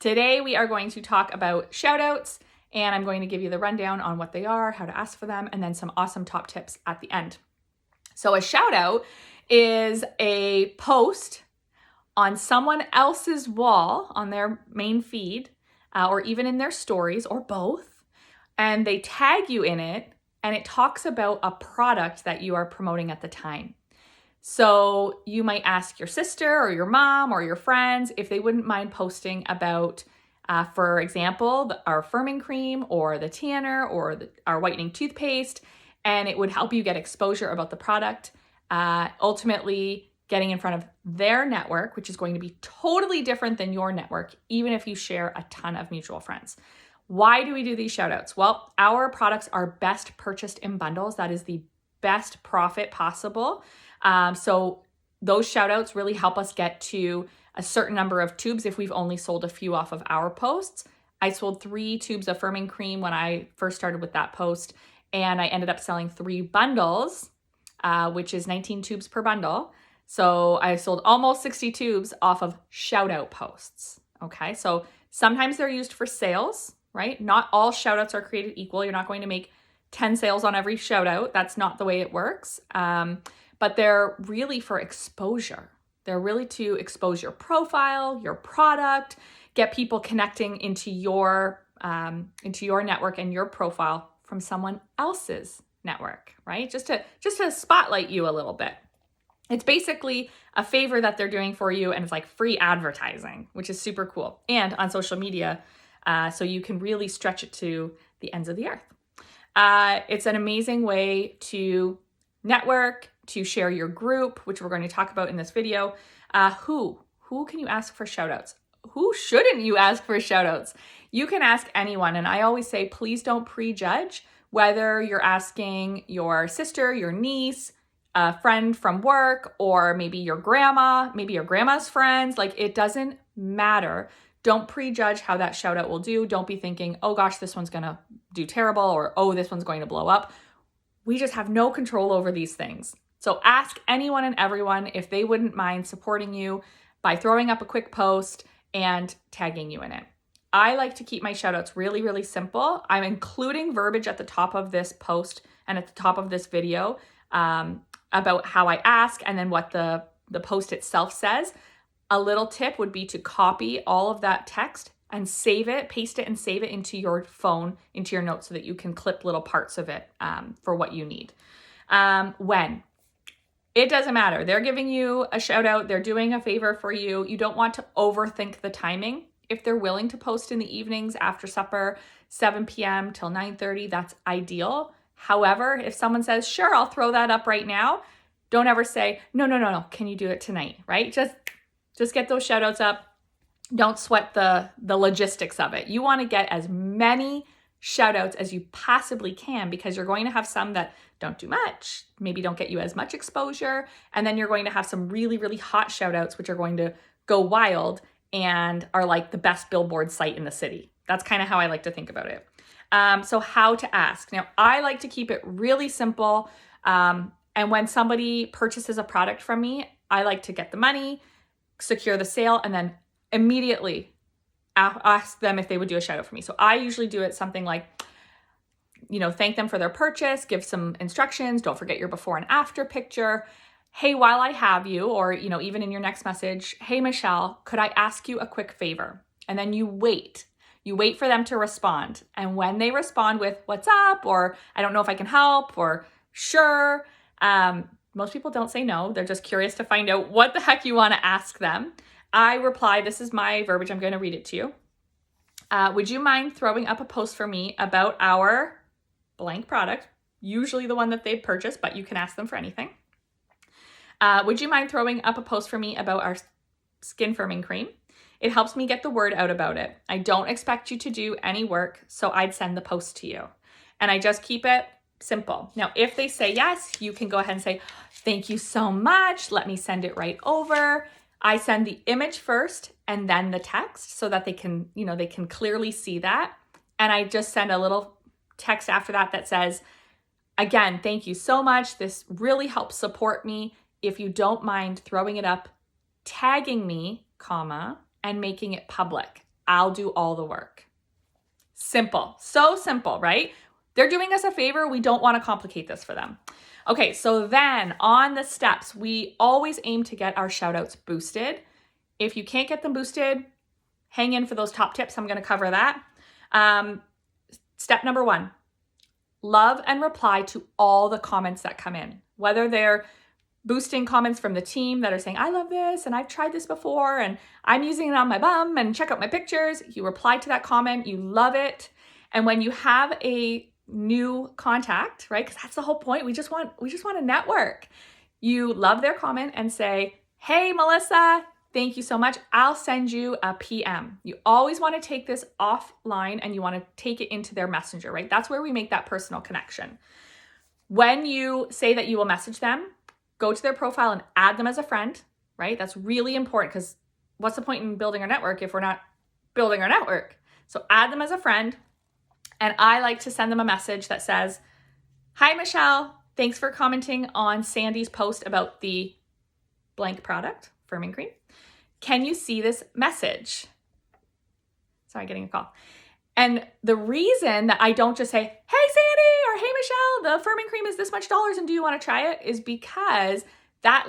Today we are going to talk about shoutouts, and I'm going to give you the rundown on what they are, how to ask for them, and then some awesome top tips at the end. So a shoutout is a post on someone else's wall on their main feed, or even in their stories, or both, and they tag you in it, and it talks about a product that you are promoting at the time. So you might ask your sister or your mom or your friends if they wouldn't mind posting about, for example, our firming cream or the tanner or our whitening toothpaste, and it would help you get exposure about the product, ultimately getting in front of their network, which is going to be totally different than your network, even if you share a ton of mutual friends. Why do we do these shout outs? Well, our products are best purchased in bundles. That is the best profit possible. So those shout outs really help us get to a certain number of tubes if we've only sold a few off of our posts. I sold 3 tubes of firming cream when I first started with that post, and I ended up selling 3 bundles, which is 19 tubes per bundle. So I sold almost 60 tubes off of shout out posts. Okay, so sometimes they're used for sales, right? Not all shout outs are created equal. You're not going to make 10 sales on every shout out. That's not the way it works. But they're really for exposure. They're really to expose your profile, your product, get people connecting into your network and your profile from someone else's network, right? Just to spotlight you a little bit. It's basically a favor that they're doing for you, and it's like free advertising, which is super cool. And on social media, so you can really stretch it to the ends of the earth. It's an amazing way to network, to share your group, which we're going to talk about in this video. Who can you ask for shout outs? Who shouldn't you ask for shout outs? You can ask anyone. And I always say, please don't prejudge whether you're asking your sister, your niece, a friend from work, or maybe your grandma, maybe your grandma's friends. Like, it doesn't matter. Don't prejudge how that shout out will do. Don't be thinking, oh gosh, this one's going to do terrible, or oh, this one's going to blow up. We just have no control over these things. So ask anyone and everyone if they wouldn't mind supporting you by throwing up a quick post and tagging you in it. I like to keep my shout outs really, really simple. I'm including verbiage at the top of this post and at the top of this video about how I ask and then what the post itself says. A little tip would be to copy all of that text and save it, paste it and save it into your phone, into your notes, so that you can clip little parts of it for what you need. When? It doesn't matter. They're giving you a shout out. They're doing a favor for you. You don't want to overthink the timing. If they're willing to post in the evenings after supper, 7 p.m. till 9:30, that's ideal. However, if someone says, sure, I'll throw that up right now, don't ever say, no, can you do it tonight, right? Just get those shout outs up. Don't sweat the logistics of it. You want to get as many shout outs as you possibly can, because you're going to have some that don't do much, maybe don't get you as much exposure. And then you're going to have some really, really hot shout outs, which are going to go wild and are like the best billboard site in the city. That's kind of how I like to think about it. So how to ask. Now, I like to keep it really simple. And when somebody purchases a product from me, I like to get the money, secure the sale, and then immediately ask them if they would do a shout out for me. So I usually do it something like, thank them for their purchase, give some instructions, don't forget your before and after picture. Hey, while I have you, or, even in your next message, hey, Michelle, could I ask you a quick favor? And then you wait for them to respond. And when they respond with what's up, or I don't know if I can help, or sure, most people don't say no. They're just curious to find out what the heck you want to ask them. I reply, this is my verbiage, I'm going to read it to you. Would you mind throwing up a post for me about our blank product, usually the one that they've purchased, but you can ask them for anything. Would you mind throwing up a post for me about our skin firming cream? It helps me get the word out about it. I don't expect you to do any work, so I'd send the post to you. And I just keep it simple. Now, if they say yes, you can go ahead and say, thank you so much. Let me send it right over. I send the image first and then the text so that they can clearly see that. And I just send a little text after that says, again, thank you so much. This really helps support me. If you don't mind throwing it up, tagging me, comma, and making it public. I'll do all the work. Simple. So simple, right? They're doing us a favor. We don't want to complicate this for them. Okay, so then on the steps, we always aim to get our shoutouts boosted. If you can't get them boosted, hang in for those top tips. I'm going to cover that. Step number 1, love and reply to all the comments that come in, whether they're boosting comments from the team that are saying, I love this and I've tried this before and I'm using it on my bum and check out my pictures. You reply to that comment, you love it. And when you have a new contact, right? Because that's the whole point. We just want to network. You love their comment and say, hey, Melissa, thank you so much. I'll send you a PM. You always want to take this offline and you want to take it into their messenger, right? That's where we make that personal connection. When you say that you will message them, go to their profile and add them as a friend, right? That's really important because what's the point in building our network if we're not building our network? So add them as a friend. And I like to send them a message that says, hi, Michelle. Thanks for commenting on Sandy's post about the blank product, firming cream. Can you see this message? Sorry, getting a call. And the reason that I don't just say, hey, Sandy, or hey, Michelle, the firming cream is this much dollars and do you want to try it, is because that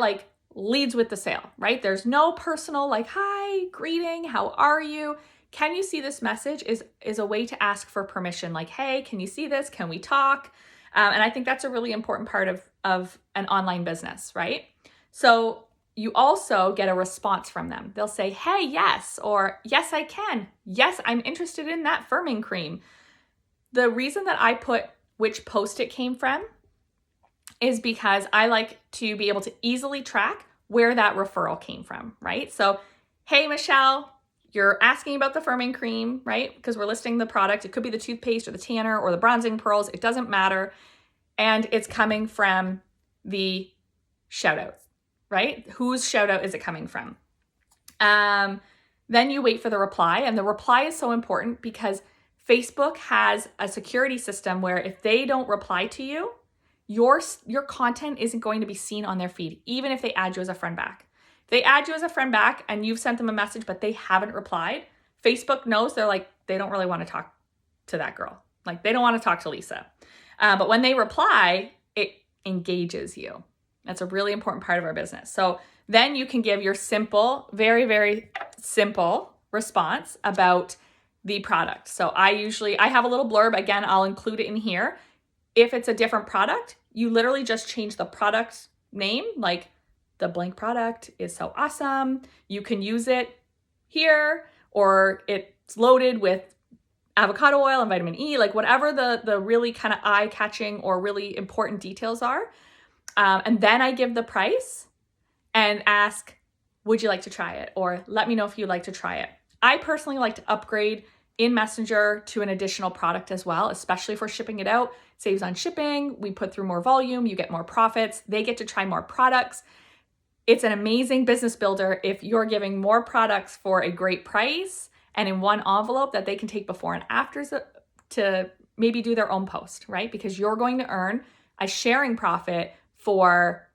leads with the sale, right? There's no personal hi, greeting, how are you? Can you see this message is a way to ask for permission. Hey, can you see this? Can we talk? And I think that's a really important part of an online business, right? So you also get a response from them. They'll say, hey, yes, or yes, I can. Yes, I'm interested in that firming cream. The reason that I put which post it came from is because I like to be able to easily track where that referral came from, right? So, hey, Michelle, you're asking about the firming cream, right? Because we're listing the product. It could be the toothpaste or the tanner or the bronzing pearls. It doesn't matter. And it's coming from the shoutout, right? Whose shout out is it coming from? Then you wait for the reply. And the reply is so important because Facebook has a security system where if they don't reply to you, your content isn't going to be seen on their feed, even if they add you as a friend back. If they add you as a friend back and you've sent them a message, but they haven't replied, Facebook knows. They don't really want to talk to that girl. They don't want to talk to Lisa. But when they reply, it engages you. That's a really important part of our business. So then you can give your simple, very, very simple response about the product. So I have a little blurb. Again, I'll include it in here. If it's a different product, you literally just change the product name, the blank product is so awesome. You can use it here, or it's loaded with avocado oil and vitamin E, whatever the really kind of eye-catching or really important details are. And then I give the price and ask, would you like to try it? Or let me know if you'd like to try it. I personally like to upgrade in Messenger to an additional product as well, especially if we're shipping it out. It saves on shipping. We put through more volume. You get more profits. They get to try more products. It's an amazing business builder if you're giving more products for a great price and in one envelope that they can take before and afters to maybe do their own post, right? Because you're going to earn a sharing profit for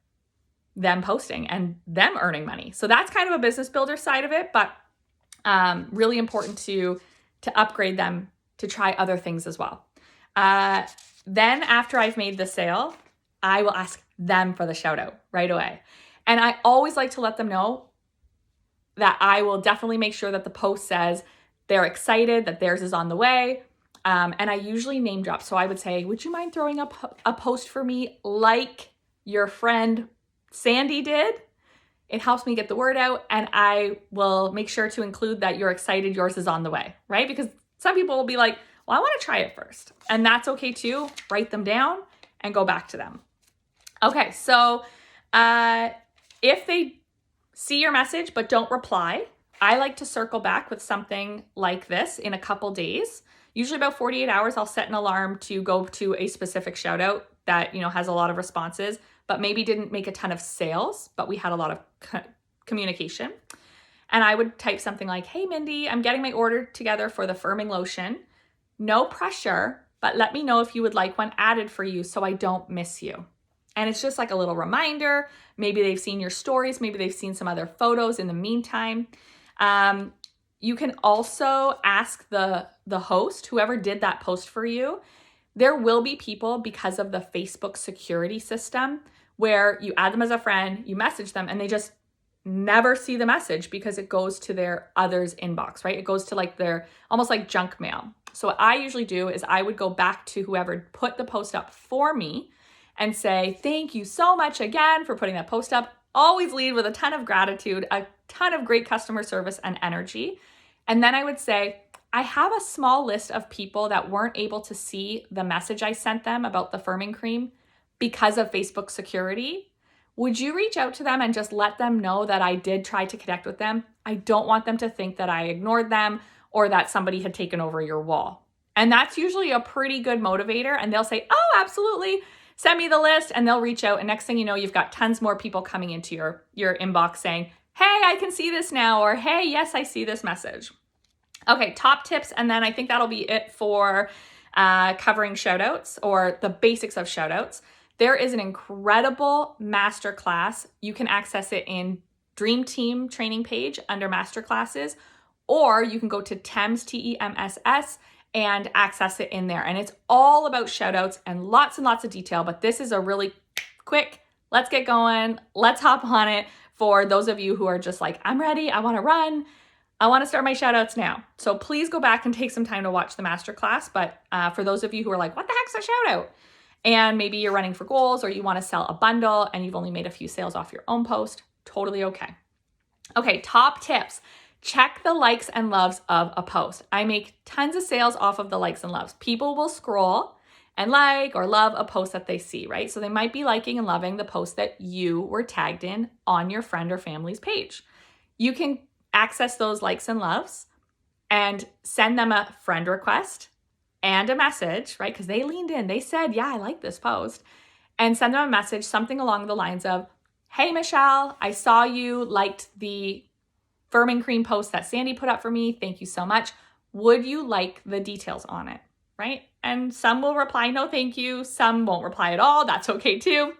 them posting and them earning money. So that's kind of a business builder side of it, but really important to upgrade them to try other things as well. Then after I've made the sale, I will ask them for the shout out right away. And I always like to let them know that I will definitely make sure that the post says they're excited, that theirs is on the way. And I usually name drop. So I would say, would you mind throwing up a post for me like your friend Sandy did? It helps me get the word out, and I will make sure to include that you're excited, yours is on the way, right? Because some people will be like, well, I want to try it first. And that's okay too. Write them down and go back to them. Okay, so if they see your message but don't reply, I like to circle back with something like this in a couple days. Usually about 48 hours, I'll set an alarm to go to a specific shout out that, has a lot of responses, but maybe didn't make a ton of sales, but we had a lot of communication. And I would type something like, hey, Mindy, I'm getting my order together for the firming lotion. No pressure, but let me know if you would like one added for you so I don't miss you. And it's just like a little reminder. Maybe they've seen your stories. Maybe they've seen some other photos in the meantime. You can also ask the host, whoever did that post for you. There will be people, because of the Facebook security system, where you add them as a friend, you message them, and they just never see the message because it goes to their others inbox, right? It goes to like their almost like junk mail. So what I usually do is I would go back to whoever put the post up for me and say, thank you so much again for putting that post up. Always lead with a ton of gratitude, a ton of great customer service and energy. And then I would say, I have a small list of people that weren't able to see the message I sent them about the firming cream because of Facebook security. Would you reach out to them and just let them know that I did try to connect with them? I don't want them to think that I ignored them or that somebody had taken over your wall. And that's usually a pretty good motivator. And they'll say, oh, absolutely. Send me the list, and they'll reach out. And next thing you know, you've got tons more people coming into your inbox saying, hey, I can see this now, or hey, yes, I see this message. Okay, top tips, and then I think that'll be it for covering shoutouts or the basics of shoutouts. There is an incredible masterclass. You can access it in Dream Team training page under masterclasses, or you can go to TEMS, TEMSS, and access it in there. And it's all about shoutouts and lots of detail, but this is a really quick, let's get going, let's hop on it for those of you who are just like, I'm ready, I want to run, I want to start my shoutouts now. So please go back and take some time to watch the masterclass. But for those of you who are like, what the heck's a shoutout? And maybe you're running for goals or you want to sell a bundle and you've only made a few sales off your own post, totally okay. Okay, top tips. Check the likes and loves of a post. I make tons of sales off of the likes and loves. People will scroll and like or love a post that they see, right? So they might be liking and loving the post that you were tagged in on your friend or family's page. You can access those likes and loves and send them a friend request and a message, right? Because they leaned in, they said, yeah, I like this post, and send them a message, something along the lines of, hey, Michelle, I saw you liked the firming cream post that Sandy put up for me. Thank you so much. Would you like the details on it, right? And some will reply, no, thank you. Some won't reply at all. That's okay too.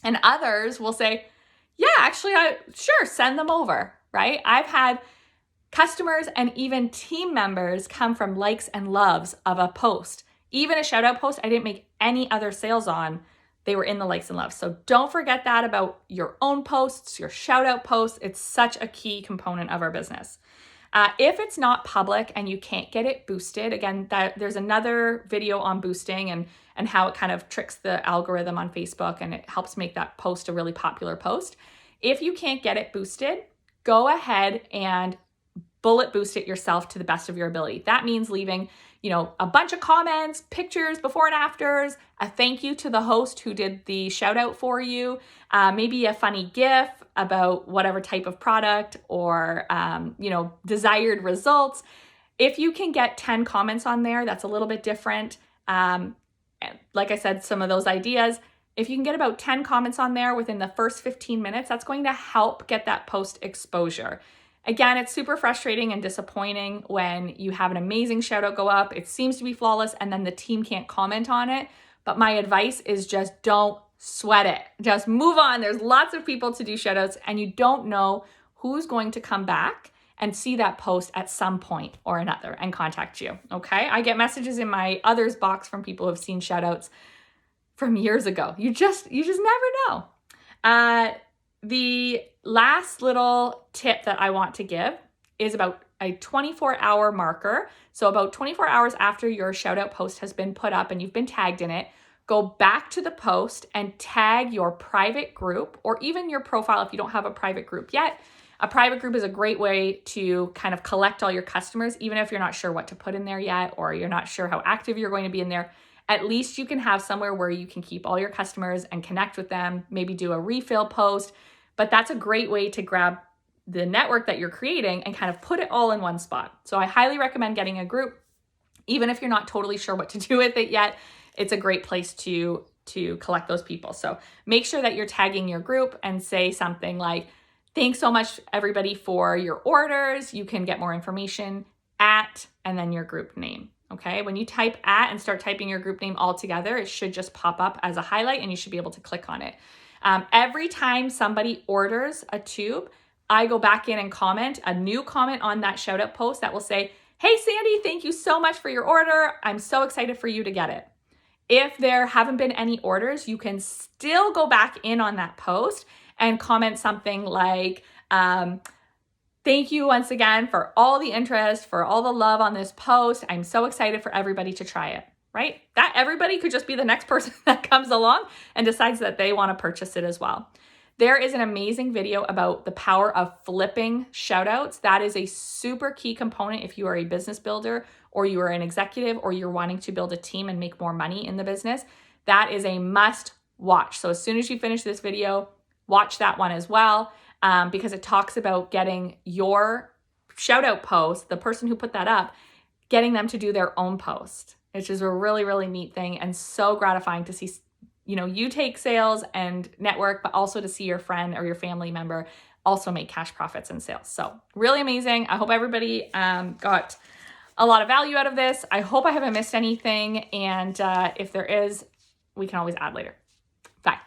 And others will say, yeah, actually, sure, send them over, right? I've had customers and even team members come from likes and loves of a post. Even a shout out post I didn't make any other sales on, they were in the likes and loves. So don't forget that about your own posts, your shout out posts. It's such a key component of our business. If it's not public and you can't get it boosted, again, there's another video on boosting and how it kind of tricks the algorithm on Facebook and it helps make that post a really popular post. If you can't get it boosted, go ahead and bullet boost it yourself to the best of your ability. That means leaving, a bunch of comments, pictures, before and afters, a thank you to the host who did the shout out for you, maybe a funny GIF about whatever type of product or, desired results. If you can get 10 comments on there, that's a little bit different. Like I said, some of those ideas, if you can get about 10 comments on there within the first 15 minutes, that's going to help get that post exposure. Again, it's super frustrating and disappointing when you have an amazing shout out go up, it seems to be flawless, and then the team can't comment on it. But my advice is just don't sweat it. Just move on. There's lots of people to do shout outs, and you don't know who's going to come back and see that post at some point or another and contact you, okay? I get messages in my others box from people who have seen shout outs from years ago. You just never know. The last little tip that I want to give is about a 24-hour marker. So about 24 hours after your shout out post has been put up and you've been tagged in it, go back to the post and tag your private group or even your profile if you don't have a private group yet. A private group is a great way to kind of collect all your customers, even if you're not sure what to put in there yet or you're not sure how active you're going to be in there. At least you can have somewhere where you can keep all your customers and connect with them, maybe do a refill post. But that's a great way to grab the network that you're creating and kind of put it all in one spot. So I highly recommend getting a group. Even if you're not totally sure what to do with it yet, it's a great place to collect those people. So make sure that you're tagging your group and say something like, thanks so much everybody for your orders. You can get more information at, and then your group name. Okay, when you type at and start typing your group name all together, it should just pop up as a highlight and you should be able to click on it. Every time somebody orders a tube, I go back in and comment a new comment on that shout out post that will say, hey Sandy, thank you so much for your order. I'm so excited for you to get it. If there haven't been any orders, you can still go back in on that post and comment something like, thank you once again for all the interest, for all the love on this post. I'm so excited for everybody to try it, right? That everybody could just be the next person that comes along and decides that they want to purchase it as well. There is an amazing video about the power of flipping shoutouts. That is a super key component if you are a business builder or you are an executive or you're wanting to build a team and make more money in the business. That is a must watch. So as soon as you finish this video, watch that one as well, because it talks about getting your shout out post, the person who put that up, getting them to do their own post, which is a really, really neat thing and so gratifying to see, you take sales and network, but also to see your friend or your family member also make cash profits in sales. So really amazing. I hope everybody got a lot of value out of this. I hope I haven't missed anything. And if there is, we can always add later. Bye.